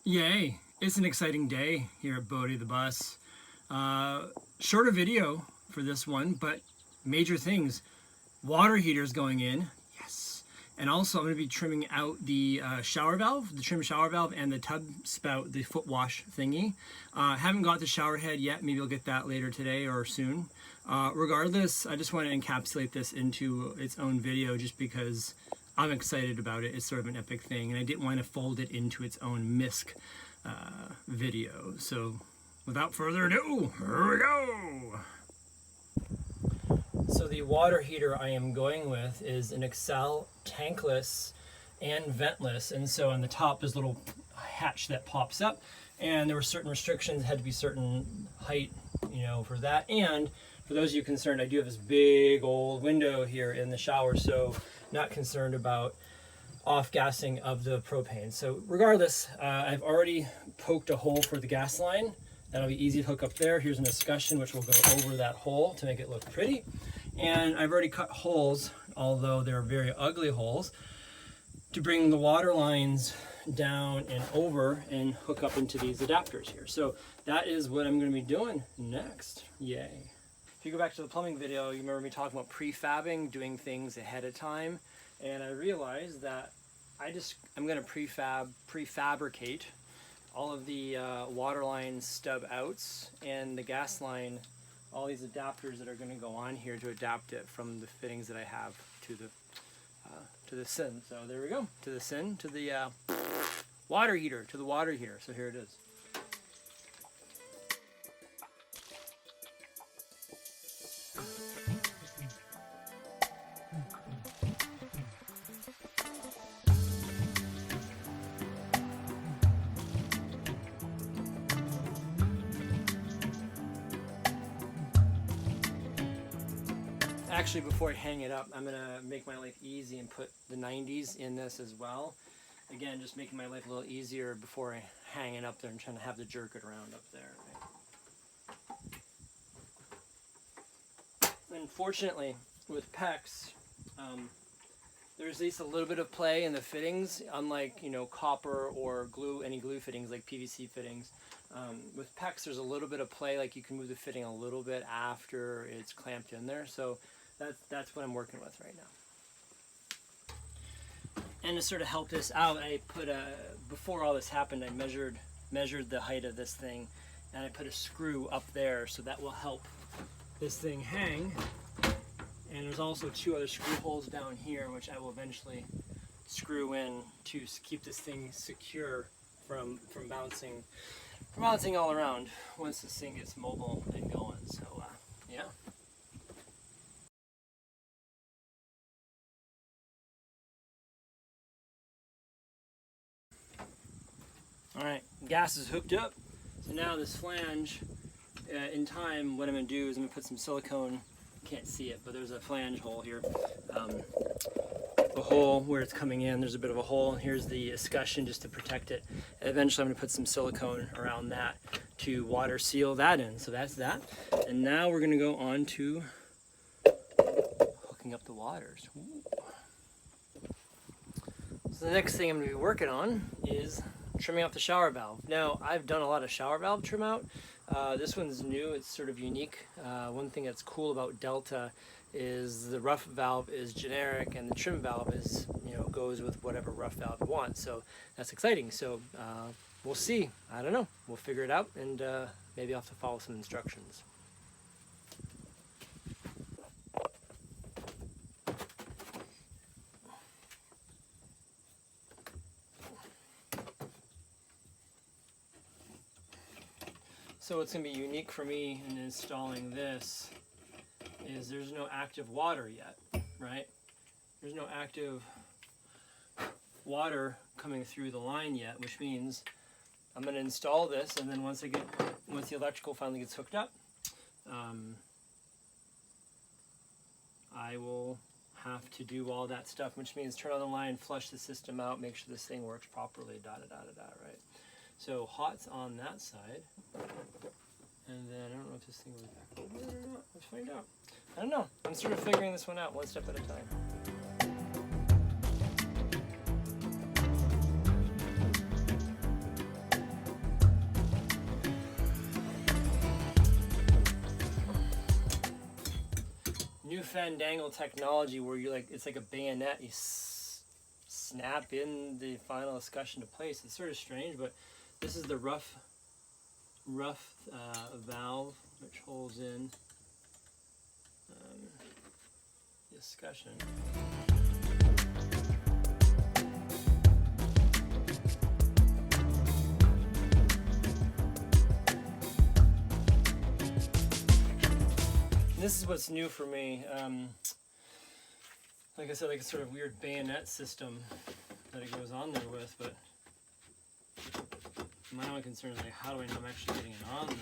Yay! It's an exciting day here at Bodhi the bus. Shorter video for this one, but major things. Water heaters going in, yes. And also I'm going to be trimming out the shower valve, the trim shower valve, and the tub spout, the foot wash thingy. Haven't got the shower head yet. Maybe I'll get that later today or soon. Regardless, I just want to encapsulate this into its own video just because I'm excited about it. It's sort of an epic thing, and I didn't want to fold it into its own misc video. So without further ado, here we go. So the water heater I am going with is an Excel tankless and ventless, and so on the top there's a little hatch that pops up, and there were certain restrictions, had to be certain height, for that. And for those of you concerned, I do have this big old window here in the shower, so not concerned about off-gassing of the propane. So regardless, I've already poked a hole for the gas line. That'll be easy to hook up there. Here's an escutcheon which will go over that hole to make it look pretty. And I've already cut holes, although they're very ugly holes, to bring the water lines down and over and hook up into these adapters here. So that is what I'm going to be doing next. Yay. If you go back to the plumbing video, you remember me talking about prefabbing, doing things ahead of time. And I realized that I'm going to prefabricate all of the water line stub outs and the gas line, all these adapters that are going to go on here to adapt it from the fittings that I have to the sin. So there we go, to the sin, to the water heater, to the water heater. So here it is. Actually, before I hang it up, I'm going to make my life easy and put the 90s in this as well. Again, just making my life a little easier before I hang it up there and trying to have to jerk it around up there. Right? Unfortunately, with PEX, there's at least a little bit of play in the fittings, unlike copper or glue, any glue fittings like PVC fittings. With PEX, there's a little bit of play, like you can move the fitting a little bit after it's clamped in there. So that's what I'm working with right now. And to sort of help this out, I put before all this happened, I measured the height of this thing, and I put a screw up there, so that will help this thing hang. And there's also 2 other screw holes down here, which I will eventually screw in to keep this thing secure from bouncing all around once this thing gets mobile and going. So yeah. Alright, gas is hooked up. So now this flange, in time, what I'm going to do is I'm going to put some silicone, can't see it, but there's a flange hole here. A hole where it's coming in, there's a bit of a hole. Here's the escutcheon just to protect it. And eventually I'm going to put some silicone around that to water seal that in. So that's that. And now we're going to go on to hooking up the waters. Ooh. So the next thing I'm going to be working on is trimming out the shower valve. Now, I've done a lot of shower valve trim out. This one's new, it's sort of unique. One thing that's cool about Delta is the rough valve is generic and the trim valve is, goes with whatever rough valve you want. So that's exciting. So we'll see. I don't know. We'll figure it out, and maybe I'll have to follow some instructions. So what's going to be unique for me in installing this is there's no active water yet, right? There's no active water coming through the line yet, which means I'm going to install this, and then once the electrical finally gets hooked up, I will have to do all that stuff, which means turn on the line, flush the system out, make sure this thing works properly, right? So hot's on that side, and then I don't know if this thing goes back over or not. Let's find out. I don't know. I'm sort of figuring this one out one step at a time. newfandangled technology where you like, it's like a bayonet, you snap in the final escutcheon to place. It's sort of strange, but this is the rough valve which holds in the escutcheon. This is what's new for me. Like I said, like a sort of weird bayonet system that it goes on there with, but my only concern is like, how do I know I'm actually getting it on there?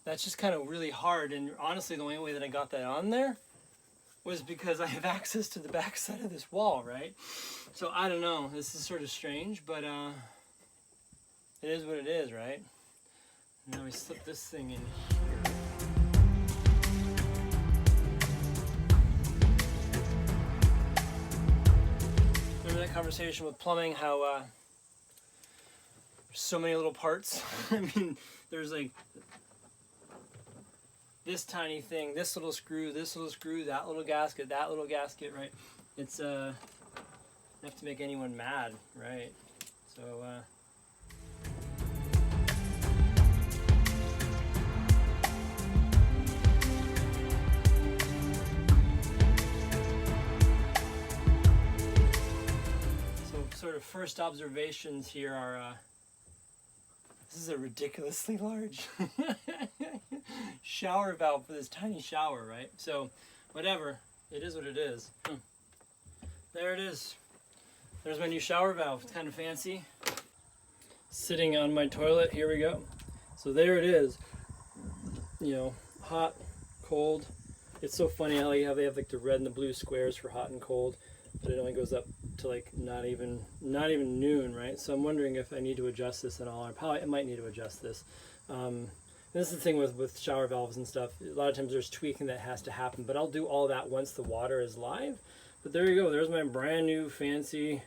That's just kind of really hard, and honestly the only way that I got that on there was because I have access to the back side of this wall, right? So I don't know, this is sort of strange, but it is what it is, right? Now we slip this thing in here. Remember that conversation with plumbing, how there's so many little parts? I mean, there's like this tiny thing, this little screw, that little gasket, right? It's enough to make anyone mad, right? So sort of first observations here are this is a ridiculously large shower valve for this tiny shower, right? So whatever, it is what it is. There it is. There's my new shower valve. It's kind of fancy. Sitting on my toilet, here we go. So there it is. You know, hot, cold. It's so funny how they have like the red and the blue squares for hot and cold, but it only goes up to like not even noon, right? So I'm wondering if I need to adjust this at all. I might need to adjust this. This is the thing with shower valves and stuff. A lot of times there's tweaking that has to happen, but I'll do all that once the water is live. But there you go. There's my brand new fancy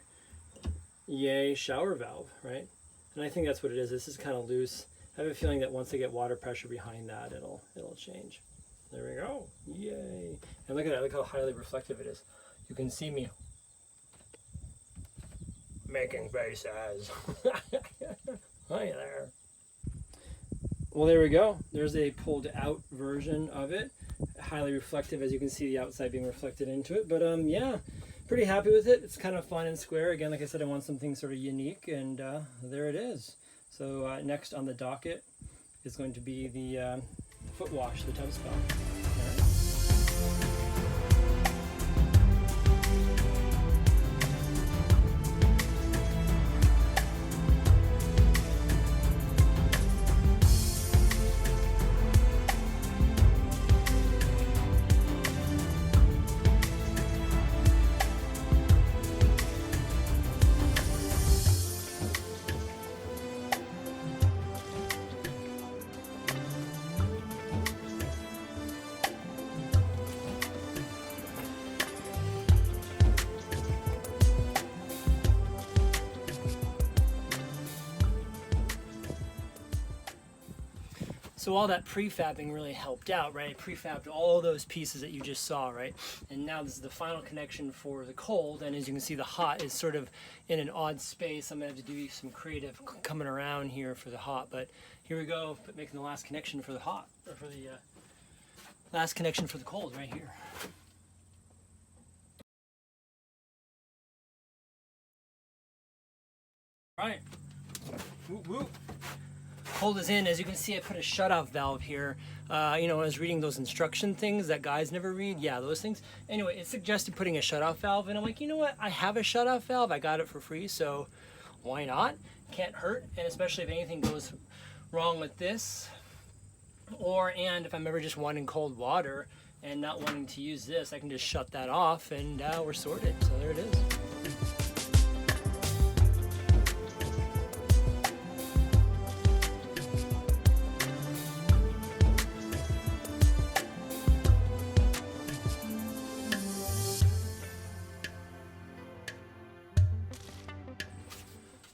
yay shower valve, right? And I think that's what it is. This is kind of loose. I have a feeling that once I get water pressure behind that, it'll change. There we go. Yay. And look at that. Look how highly reflective it is. You can see me making faces. Hi there. Well, there we go. There's a pulled out version of it. Highly reflective, as you can see the outside being reflected into it. But yeah, pretty happy with it. It's kind of fun and square. Again, like I said, I want something sort of unique, and there it is. So next on the docket is going to be the foot wash, the tub spa. All right. So all that prefabbing really helped out, right? Prefabbed all those pieces that you just saw, right? And now this is the final connection for the cold, and as you can see, the hot is sort of in an odd space. I'm gonna have to do some creative coming around here for the hot, but here we go, making the last connection for the hot, or for the last connection for the cold right here. All right, whoop, whoop. Cold is in. As you can see, I put a shut-off valve here. You know, I was reading those instruction things that guys never read. Yeah, those things. Anyway, it suggested putting a shut-off valve, and I'm like, you know what? I have a shut-off valve. I got it for free, so why not? Can't hurt, and especially if anything goes wrong with this, and if I'm ever just wanting cold water and not wanting to use this, I can just shut that off, and we're sorted. So there it is.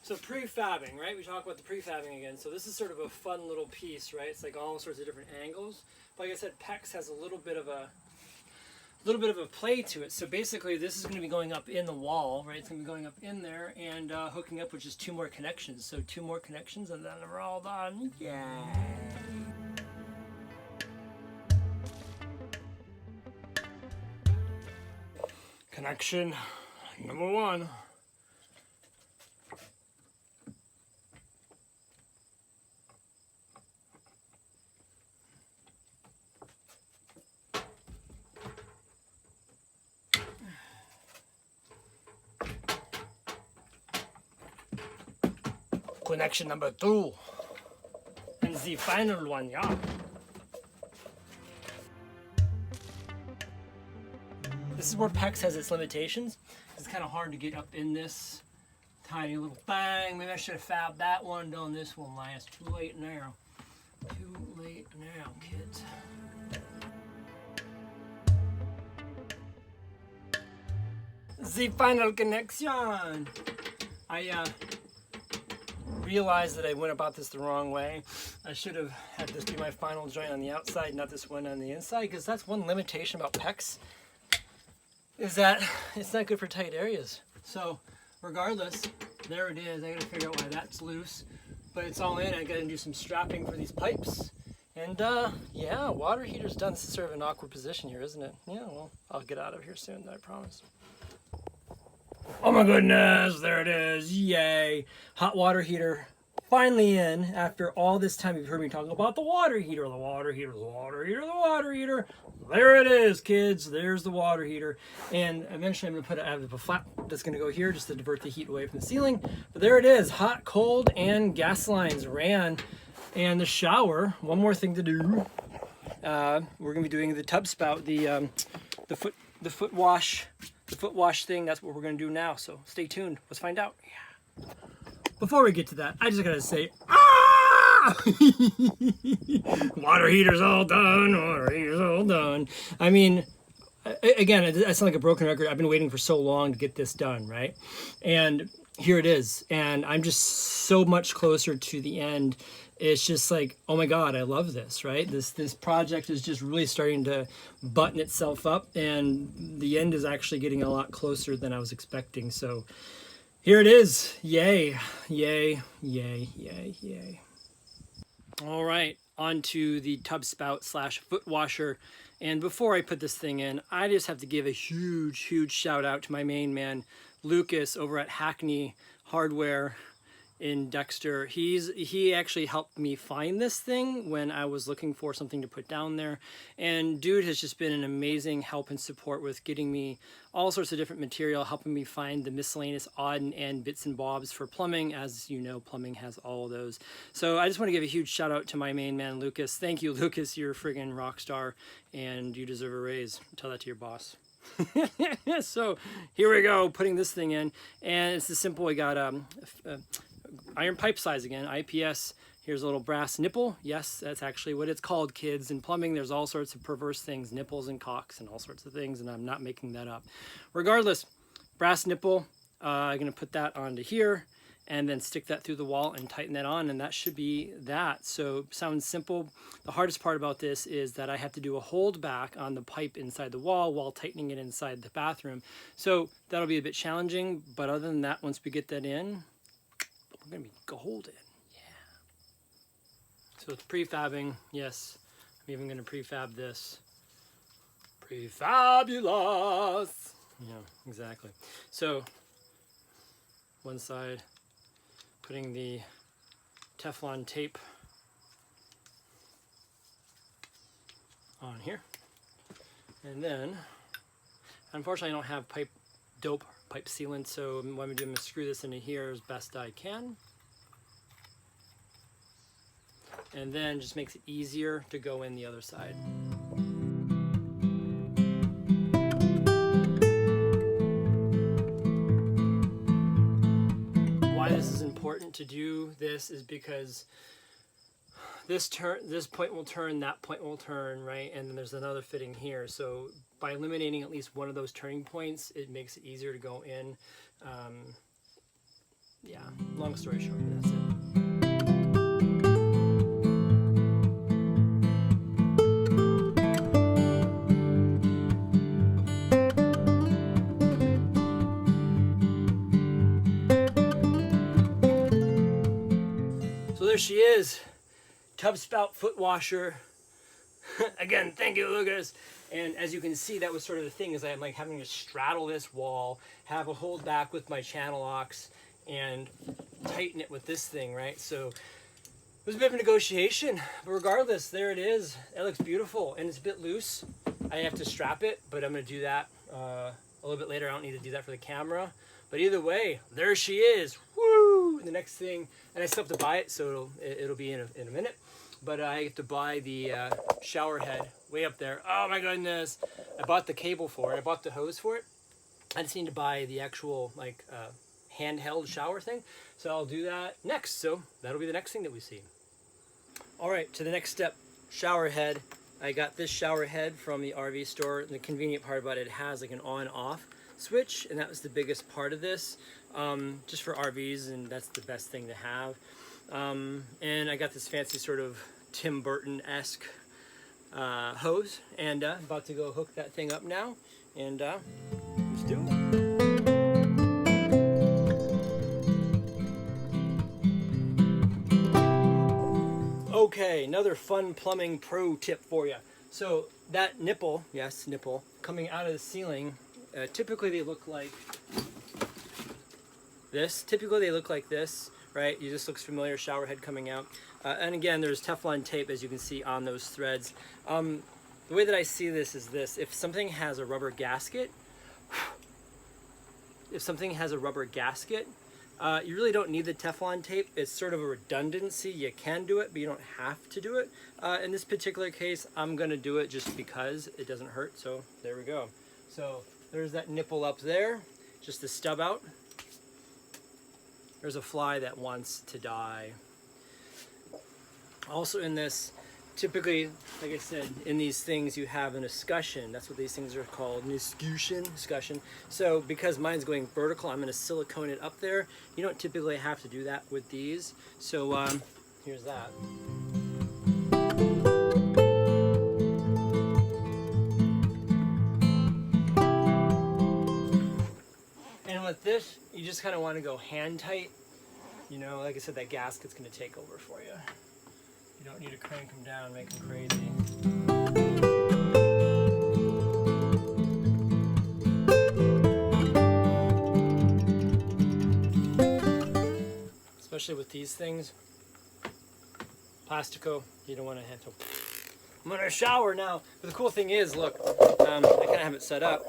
So prefabbing, right? We talk about the prefabbing again. So this is sort of a fun little piece, right? It's like all sorts of different angles. But like I said, PEX has a little bit of a play to it. So basically this is going to be going up in the wall, right? It's going to be going up in there and hooking up with just 2 more connections. So 2 more connections and then we're all done. Yeah. Connection number 1. Connection number 2. And the final one, yeah. This is where PEX has its limitations. It's kind of hard to get up in this tiny little thing. Maybe I should have fabbed that one, done this one last. Too late now. Too late now, kids. The final connection. I realized that I went about this the wrong way. I should have had this be my final joint on the outside, not this one on the inside, because that's one limitation about PEX, is that it's not good for tight areas. So regardless, there it is. I gotta figure out why that's loose, but it's all in. I gotta do some strapping for these pipes. And yeah, water heater's done. This is sort of an awkward position here, isn't it? Yeah, well, I'll get out of here soon, I promise. Oh my goodness, there it is, yay. Hot water heater finally in after all this time. You've heard me talking about the water heater, the water heater, the water heater, the water heater. There it is, kids, there's the water heater. And eventually I'm gonna have a flap that's gonna go here just to divert the heat away from the ceiling. But there it is, hot, cold, and gas lines ran. And the shower, one more thing to do. We're gonna be doing the tub spout, the foot wash thing. That's what we're gonna do now. So stay tuned. Let's find out. Yeah. Before we get to that, I just gotta say, water heater's all done. Water heater's all done. I mean, again, I sound like a broken record. I've been waiting for so long to get this done, right? And here it is. And I'm just so much closer to the end. It's just like, oh my God, I love this, right? This project is just really starting to button itself up, and the end is actually getting a lot closer than I was expecting. So here it is. Yay, yay, yay, yay, yay. All right, on to the tub spout / foot washer. And before I put this thing in, I just have to give a huge shout out to my main man, Lucas, over at Hackney Hardware in Dexter. He actually helped me find this thing when I was looking for something to put down there, and dude has just been an amazing help and support with getting me all sorts of different material, helping me find the miscellaneous odd and end bits and bobs for plumbing. As you know, plumbing has all of those. So I just want to give a huge shout out to my main man, Lucas. Thank you, Lucas. You're a friggin' rock star, and you deserve a raise. Tell that to your boss. So here we go, putting this thing in, and it's as simple. We got iron pipe size again, IPS. Here's a little brass nipple. Yes, that's actually what it's called, kids. In plumbing, there's all sorts of perverse things, nipples and cocks and all sorts of things, and I'm not making that up. Regardless, brass nipple, I'm gonna put that onto here and then stick that through the wall and tighten that on, and that should be that. So sounds simple. The hardest part about this is that I have to do a hold back on the pipe inside the wall while tightening it inside the bathroom. So that'll be a bit challenging, but other than that, once we get that in, we're gonna be golden. Yeah. So it's prefabbing. Yes, I'm even gonna prefab this. Prefabulous. Yeah, exactly. So one side, putting the Teflon tape on here, and then unfortunately I don't have pipe sealant, so what I'm going to do, I'm going to screw this into here as best I can, and then just makes it easier to go in the other side. Why this is important to do this is because this point will turn, that point will turn, right? And then there's another fitting here. So by eliminating at least one of those turning points, it makes it easier to go in yeah, long story short, that's it. So there she is, tub spout foot washer. Again, thank you, Lucas. And as you can see, that was sort of the thing, is I'm like having to straddle this wall, have a hold back with my channel locks, and tighten it with this thing, right? So it was a bit of a negotiation, but regardless, there it is. It looks beautiful, and it's a bit loose. I have to strap it, but I'm gonna do that a little bit later. I don't need to do that for the camera. But either way, there she is. Woo! The next thing, and I still have to buy it, so it'll be in a minute. But I have to buy the shower head way up there. Oh my goodness. I bought the cable for it. I bought the hose for it. I just need to buy the actual like handheld shower thing. So I'll do that next. So that'll be the next thing that we see. All right, to the next step, shower head. I got this shower head from the RV store. And the convenient part about it has like an on-off switch, and that was the biggest part of this, just for RVs, and that's the best thing to have. And I got this fancy sort of Tim Burton-esque hose, and about to go hook that thing up now, and let's do it. Okay, another fun plumbing pro tip for you. So that nipple, yes, nipple, coming out of the ceiling, typically they look like this. Typically they look like this, right? It just looks familiar, shower head coming out. And again, there's Teflon tape, as you can see, on those threads. The way that I see this is this. If something has a rubber gasket, you really don't need the Teflon tape. It's sort of a redundancy. You can do it, but you don't have to do it. In this particular case, I'm gonna do it just because it doesn't hurt, so there we go. So there's that nipple up there, just the stub out. There's a fly that wants to die. Also in this, typically, like I said, in these things you have an escutcheon. That's what these things are called, an escutcheon. So because mine's going vertical, I'm going to silicone it up there. You don't typically have to do that with these. So here's that. And with this, you just kind of want to go hand tight. You know, like I said, that gasket's going to take over for you. You don't need to crank them down, make them crazy. Especially with these things. Plastico, you don't want to have to. I'm going to shower now. But the cool thing is, look, I kind of have it set up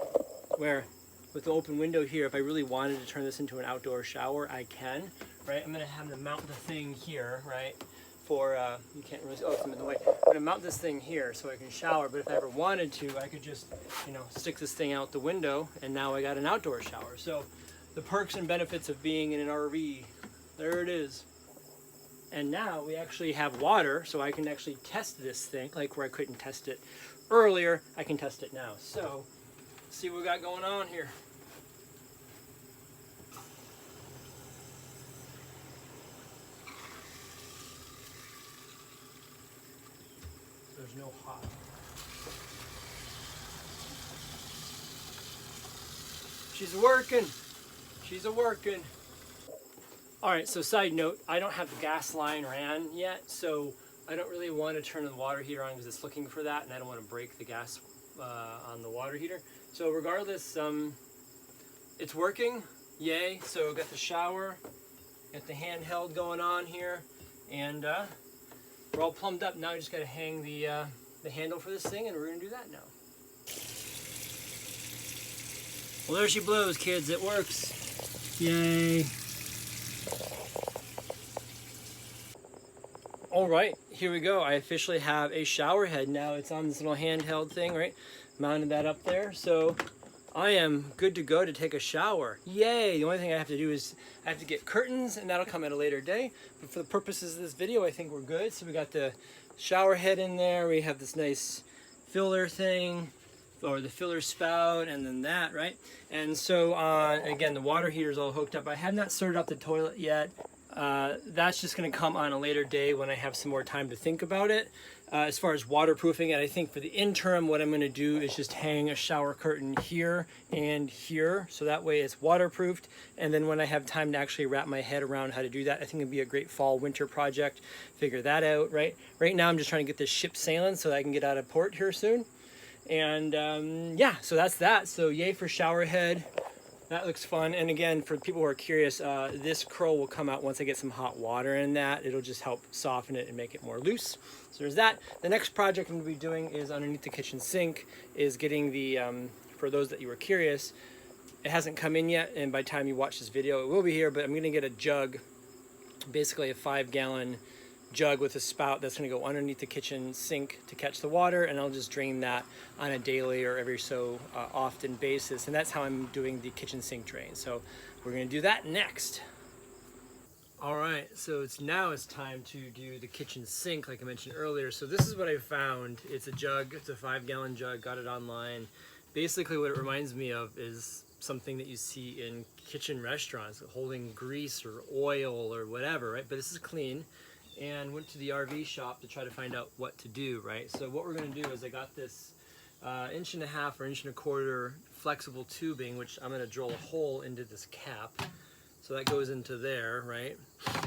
where with the open window here, if I really wanted to turn this into an outdoor shower, I can, right? I'm going to have to mount the thing here, right? For, you can't really, oh, it's in the way. I'm going to mount this thing here so I can shower, but if I ever wanted to, I could just, you know, stick this thing out the window, and now I got an outdoor shower. So the perks and benefits of being in an RV, there it is. And now we actually have water, so I can actually test this thing, like where I couldn't test it earlier, I can test it now. So, let's see what we got going on here. There's no hot. She's working. She's a-working. All right, so side note, I don't have the gas line ran yet, so I don't really want to turn the water heater on because it's looking for that, and I don't want to break the gas on the water heater. So regardless, it's working, yay. So got the shower, got the handheld going on here, and we're all plumbed up. Now I just got to hang the handle for this thing, and we're going to do that now. Well, there she blows, kids. It works. Yay. All right, here we go. I officially have a shower head now. It's on this little handheld thing, right? Mounted that up there. So I am good to go to take a shower. Yay! The only thing I have to do is I have to get curtains, and that'll come at a later day. But for the purposes of this video, I think we're good. So we got the shower head in there. We have this nice filler thing. or the filler spout, and then that, right? And so again, the water heater is all hooked up. I have not started up the toilet yet. That's just going to come on a later day when I have some more time to think about it. As far as waterproofing it, I think for the interim, what I'm going to do is just hang a shower curtain here and here, so that way it's waterproofed. And then when I have time to actually wrap my head around how to do that, I think it'd be a great fall winter project. Figure that out, right? Right now I'm just trying to get this ship sailing so that I can get out of port here soon. And yeah, so that's that. So yay for shower head. That looks fun. And again, for people who are curious, this curl will come out once I get some hot water in that. It'll just help soften it and make it more loose. So there's that. The next project I'm going to be doing is underneath the kitchen sink, is getting the, for those that you were curious, it hasn't come in yet, and by the time you watch this video, it will be here, but I'm going to get a jug, basically a 5-gallon jug with a spout that's going to go underneath the kitchen sink to catch the water, and I'll just drain that on a daily or every so often basis, and that's how I'm doing the kitchen sink drain. So we're going to do that next. All right, so it's time to do the kitchen sink like I mentioned earlier. So this is what I found. It's a jug, it's a 5-gallon jug, got it online. Basically what it reminds me of is something that you see in kitchen restaurants, holding grease or oil or whatever, right? But this is clean. And went to the RV shop to try to find out what to do, right? So what we're gonna do is I got this 1.5 inch or 1.25 inch flexible tubing, which I'm gonna drill a hole into this cap. So that goes into there, right?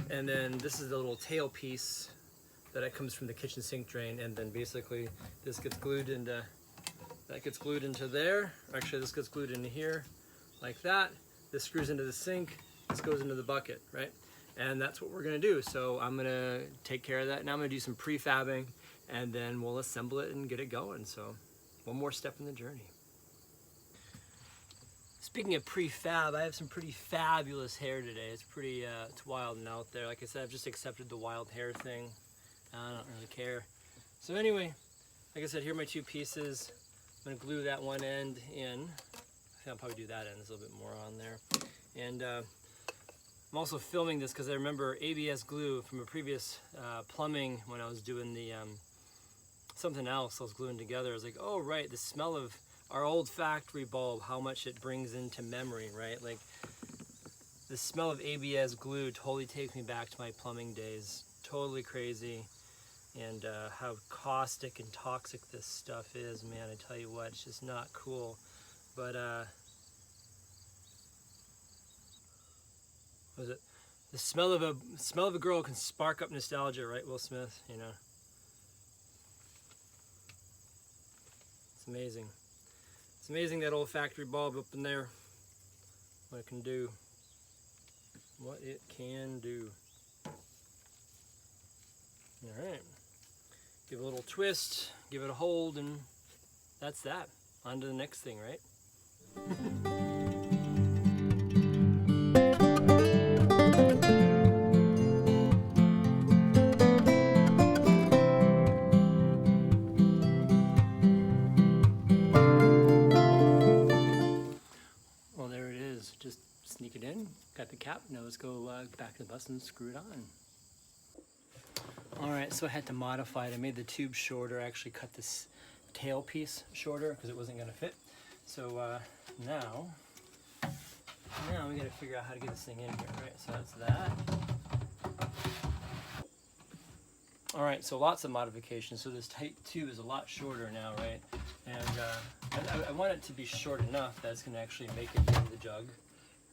And then this is the little tail piece that comes from the kitchen sink drain, and then basically this gets glued into, that gets glued into there. Actually, this gets glued into here, like that. This screws into the sink, this goes into the bucket, right? And that's what we're gonna do. So I'm gonna take care of that. Now I'm gonna do some prefabbing, and then we'll assemble it and get it going. So one more step in the journey. Speaking of prefab, I have some pretty fabulous hair today. It's pretty, it's wild and out there. Like I said, I've just accepted the wild hair thing. I don't really care. So anyway, like I said, here are my two pieces. I'm gonna glue that one end in. I think I'll probably do that end. There's a little bit more on there. And I'm also filming this because I remember ABS glue from a previous plumbing when I was doing the something else I was gluing together. I was like, oh right, the smell of our old factory bulb, how much it brings into memory, right? Like the smell of ABS glue totally takes me back to my plumbing days. Totally crazy. And how caustic and toxic this stuff is, man, I tell you what, it's just not cool. But what was it? The smell of a girl can spark up nostalgia, right, Will Smith? You know, it's amazing. It's amazing that old factory bulb up in there. What it can do. What it can do. All right. Give it a little twist, give it a hold, and that's that. On to the next thing, right? Well, there it is. Just sneak it in. Got the cap. Now let's go back to the bus and screw it on. Alright, so I had to modify it. I made the tube shorter. I actually cut this tail piece shorter because it wasn't going to fit. So now we got to figure out how to get this thing in here, right? So that's that. Alright, so lots of modifications. So this tight tube is a lot shorter now, right? And I want it to be short enough that it's going to actually make it into the jug,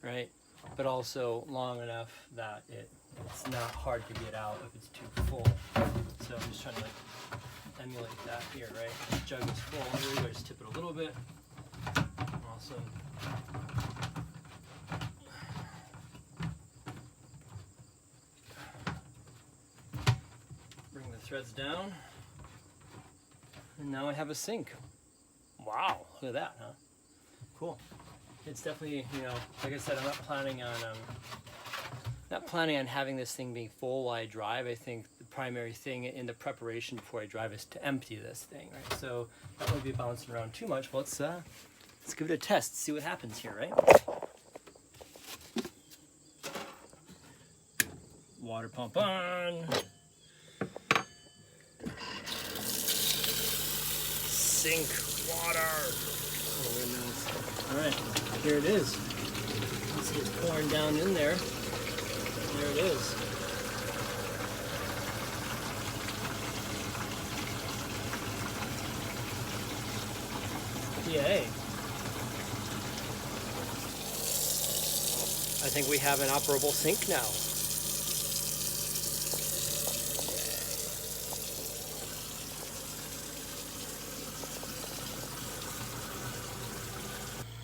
right? But also long enough that it's not hard to get out if it's too full. So I'm just trying to like emulate that here, right? The jug is full. Here we go, just tip it a little bit. Awesome. Bring the threads down. And now I have a sink. Wow, look at that, huh? Cool. It's definitely, you know, like I said, I'm not planning on having this thing being full while I drive. I think the primary thing in the preparation before I drive is to empty this thing, right? So that won't be bouncing around too much. Well, let's give it a test, see what happens here, right? Water pump on. Sink water. Oh, very nice. All right, here it is. You see it's pouring down in there. There it is. Yay. I think we have an operable sink now.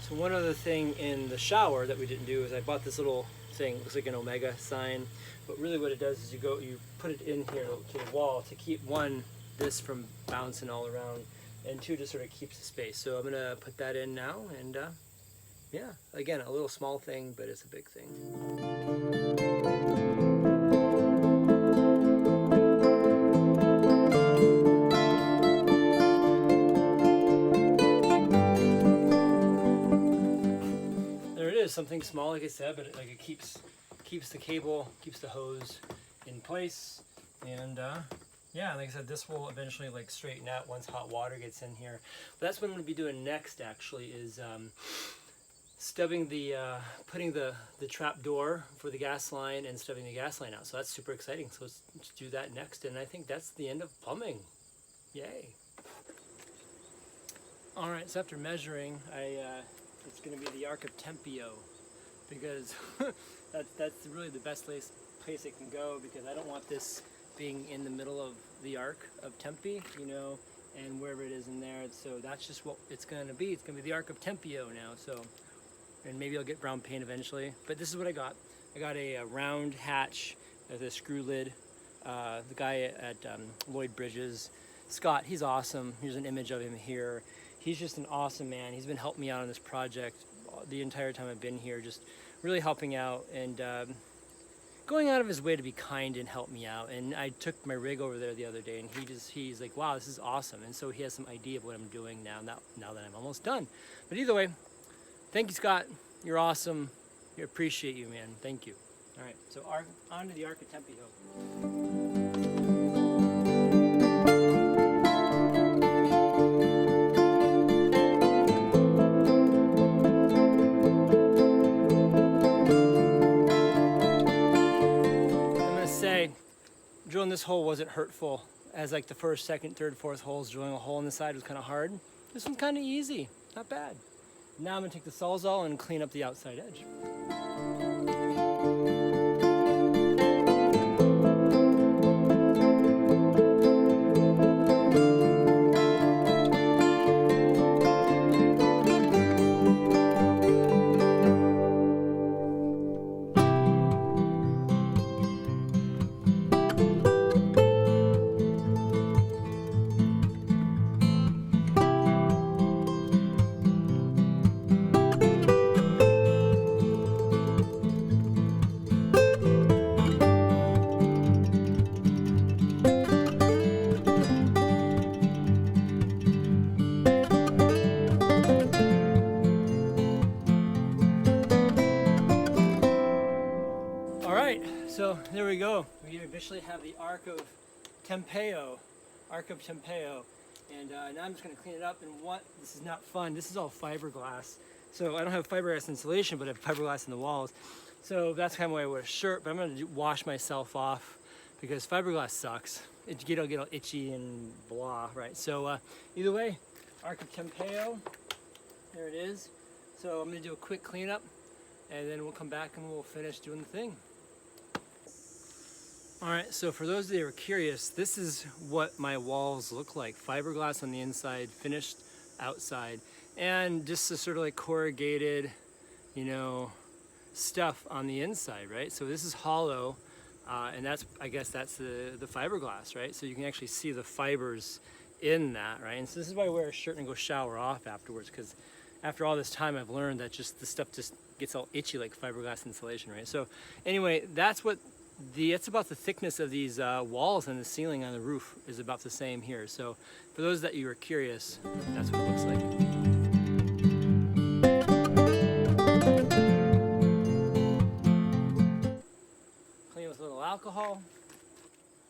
So one other thing in the shower that we didn't do is I bought this little thing. It looks like an omega sign, but really what it does is you put it in here to the wall to keep one, this from bouncing all around, and two, just sort of keeps the space. So I'm gonna put that in now, and yeah, again, a little small thing, but it's a big thing. There it is, something small, like I said, but it keeps the cable, keeps the hose in place, and yeah, like I said, this will eventually like straighten out once hot water gets in here. But that's what I'm going to be doing next. Actually, is stubbing putting the trap door for the gas line and stubbing the gas line out. So that's super exciting. So let's do that next, and I think that's the end of plumbing. Yay! All right, so after measuring, it's going to be the Arc of Tempio, because that's really the best place it can go, because I don't want this being in the middle of the Arc of Tempe, you know, and wherever it is in there. So that's just what it's going to be. It's going to be the Arc of Tempio now. So, and maybe I'll get brown paint eventually. But this is what I got. I got a round hatch with a screw lid. The guy at Lloyd Bridges, Scott, he's awesome. Here's an image of him here. He's just an awesome man. He's been helping me out on this project the entire time I've been here, just really helping out and going out of his way to be kind and help me out. And I took my rig over there the other day, and he's like, wow, this is awesome. And so he has some idea of what I'm doing now that I'm almost done. But either way, thank you, Scott. You're awesome. I appreciate you, man. Thank you. All right, so on to the Arc of Tempio. Drilling this hole wasn't hurtful, as like the first, second, third, fourth holes. Drilling a hole in the side was kind of hard. This one's kind of easy, not bad. Now I'm gonna take the Sawzall and clean up the outside edge. So there we go. We officially have the Arc of Tempeo. And now I'm just going to clean it up. And this is not fun. This is all fiberglass. So I don't have fiberglass insulation, but I have fiberglass in the walls. So that's kind of why I wear a shirt. But I'm going to wash myself off because fiberglass sucks. It'll get all itchy and blah, right? So either way, Arc of Tempeo. There it is. So I'm going to do a quick cleanup, and then we'll come back and we'll finish doing the thing. All right, so for those that are curious, this is what my walls look like. Fiberglass on the inside, finished outside, and just a sort of like corrugated, you know, stuff on the inside, right? So this is hollow, and I guess that's the fiberglass, right? So you can actually see the fibers in that, right? And so this is why I wear a shirt and go shower off afterwards, because after all this time, I've learned that just the stuff just gets all itchy like fiberglass insulation, right? So anyway, that's about the thickness of these walls, and the ceiling on the roof is about the same here. So for those that you are curious, that's what it looks like. Clean with a little alcohol.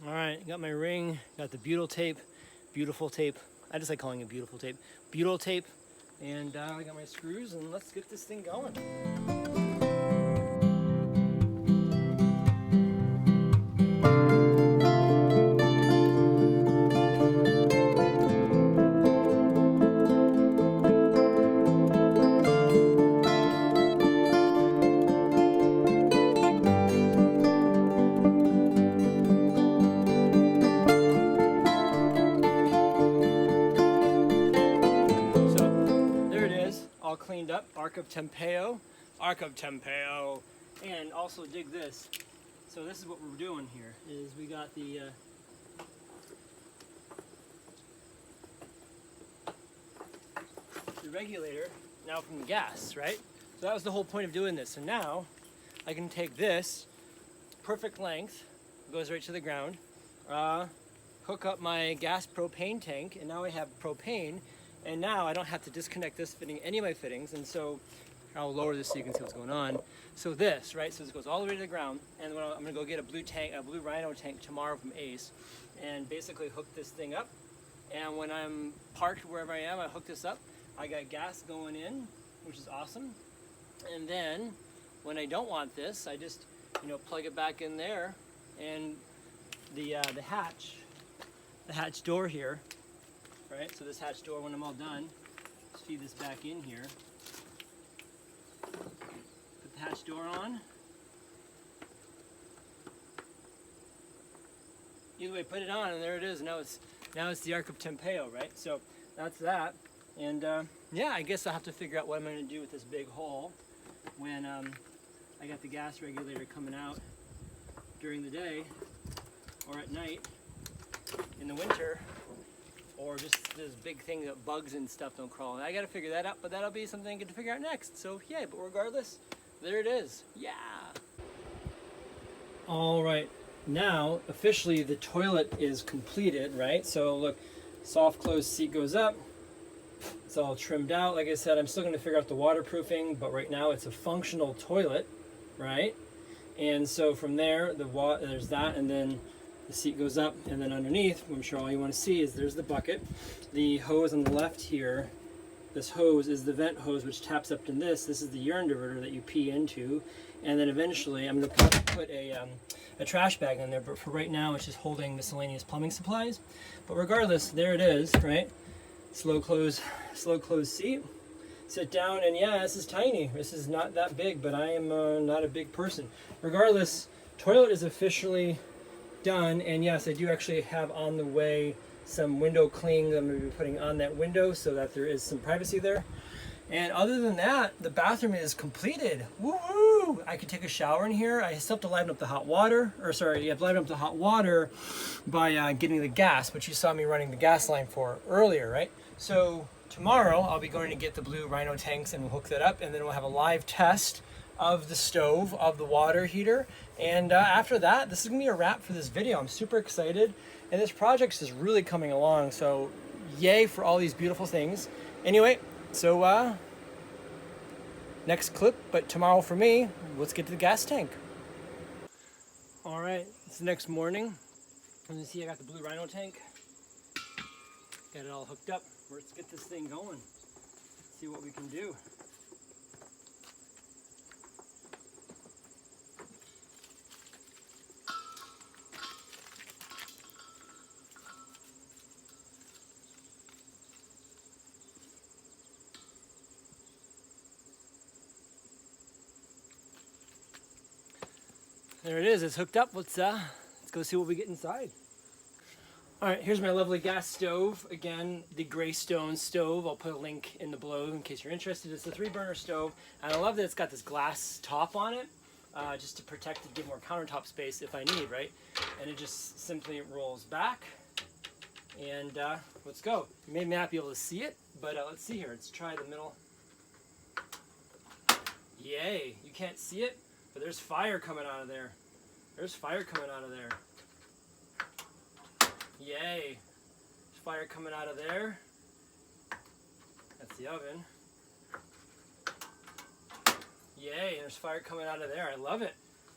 All right, got my ring, got the butyl tape, beautiful tape. I just like calling it beautiful tape. Butyl tape. And I got my screws, and let's get this thing going. All cleaned up, Arc of Tempeo, and also dig this. So this is what we're doing here, is we got the regulator now from the gas, right? So that was the whole point of doing this. So now I can take this, perfect length, goes right to the ground, hook up my gas propane tank, and now I have propane. And now I don't have to disconnect this fitting, any of my fittings, and so I'll lower this so you can see what's going on. So this, right, so this goes all the way to the ground, and I'm gonna go get a blue Rhino tank tomorrow from Ace, and basically hook this thing up. And when I'm parked wherever I am, I hook this up. I got gas going in, which is awesome. And then when I don't want this, I just, plug it back in there, and the hatch door here. Right, so this hatch door, when I'm all done, just feed this back in here. Put the hatch door on. Either way, put it on, and there it is. Now it's the Arc of Tempeo, right? So that's that. And yeah, I guess I'll have to figure out what I'm going to do with this big hole when I got the gas regulator coming out during the day or at night in the winter. Or just this big thing that bugs and stuff don't crawl. And I gotta figure that out, but that'll be something I get to figure out next. So yeah, but regardless, there it is. Yeah. All right, now officially the toilet is completed, right? So look, soft close seat goes up. It's all trimmed out. Like I said, I'm still gonna figure out the waterproofing, but right now it's a functional toilet, right? And so from there, there's that, and then the seat goes up, and then underneath, I'm sure all you want to see is there's the bucket. The hose on the left here, this hose is the vent hose which taps up to this. This is the urine diverter that you pee into, and then eventually I'm going to put a trash bag in there, but for right now it's just holding miscellaneous plumbing supplies. But regardless, there it is, right? Slow close seat. Sit down, and yeah, this is tiny. This is not that big, but I am not a big person. Regardless, toilet is officially done, and yes, I do actually have on the way some window cling that I'm going to be putting on that window so that there is some privacy there. And other than that, the bathroom is completed. Woohoo! I could take a shower in here. I still have to liven up the hot water, you have to liven up the hot water by getting the gas, which you saw me running the gas line for earlier, right? So tomorrow I'll be going to get the blue Rhino tanks and we'll hook that up, and then we'll have a live test of the stove, of the water heater, and after that, this is gonna be a wrap for this video. I'm super excited, and this project is really coming along, so yay for all these beautiful things. Anyway, so next clip, but tomorrow for me, let's get to the gas tank. All right, it's the next morning. As you see, I got the blue Rhino tank, got it all hooked up. Let's get this thing going, see what we can do. There it is, it's hooked up. Let's go see what we get inside. All right, here's my lovely gas stove. Again, the Greystone Stove. I'll put a link in the below in case you're interested. It's a 3-burner stove, and I love that it's got this glass top on it, just to protect and give more countertop space if I need, right? And it just simply rolls back, and let's go. You may not be able to see it, but let's see here. Let's try the middle. Yay, you can't see it, but there's fire coming out of there. There's fire coming out of there. Yay. There's fire coming out of there. That's the oven. Yay, there's fire coming out of there. I love it.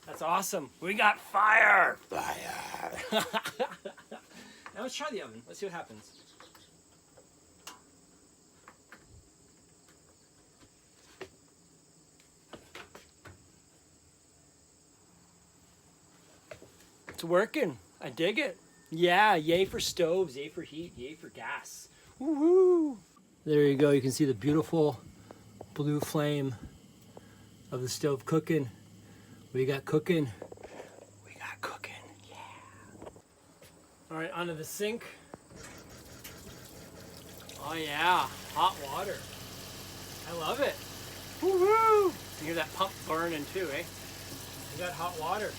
That's awesome. We got fire. Fire. Now let's try the oven. Let's see what happens. working. I dig it. Yeah, yay for stoves, yay for heat, yay for gas. Woohoo! There you go. You can see the beautiful blue flame of the stove cooking. We got cooking. We got cooking. Yeah. All right, onto the sink. Oh yeah, hot water. I love it. Woohoo! You hear that pump burning too, eh? You got hot water.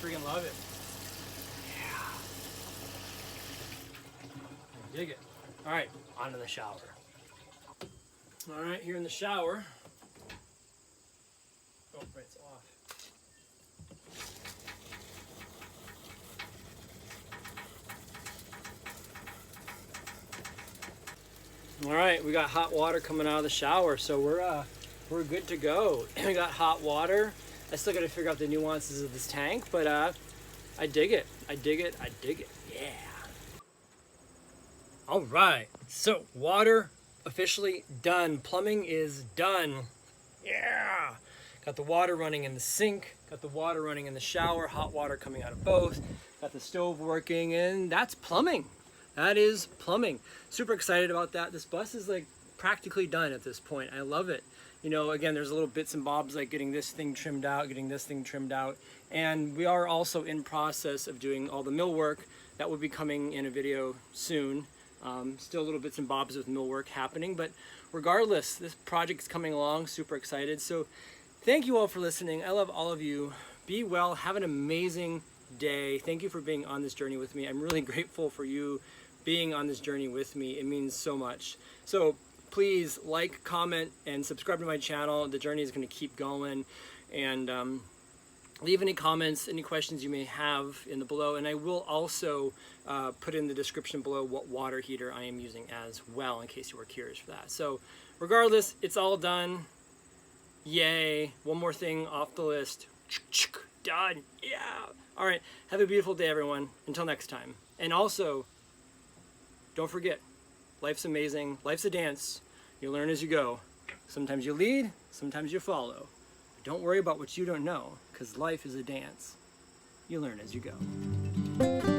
Freaking love it. Yeah. I dig it. All right, onto the shower. All right, here in the shower. Oh, right, it's off. All right, we got hot water coming out of the shower, so we're good to go. We got hot water. I still got to figure out the nuances of this tank, but I dig it. I dig it. I dig it. Yeah. All right, so water officially done. Plumbing is done. Yeah. Got the water running in the sink. Got the water running in the shower. Hot water coming out of both. Got the stove working, and that's plumbing. That is plumbing. Super excited about that. This bus is like practically done at this point. I love it. You know, again, there's little bits and bobs like getting this thing trimmed out, getting this thing trimmed out. And we are also in process of doing all the millwork. That will be coming in a video soon. Still little bits and bobs with millwork happening, but regardless, this project is coming along. Super excited. So thank you all for listening. I love all of you. Be well. Have an amazing day. Thank you for being on this journey with me. I'm really grateful for you being on this journey with me. It means so much. So please like, comment, and subscribe to my channel. The journey is going to keep going. And leave any comments, any questions you may have in the below. And I will also put in the description below what water heater I am using as well, in case you were curious for that. So regardless, it's all done. Yay. One more thing off the list. Done. Yeah. All right. Have a beautiful day, everyone. Until next time. And also, don't forget, life's amazing. Life's a dance. You learn as you go. Sometimes you lead, sometimes you follow. But don't worry about what you don't know, because life is a dance. You learn as you go.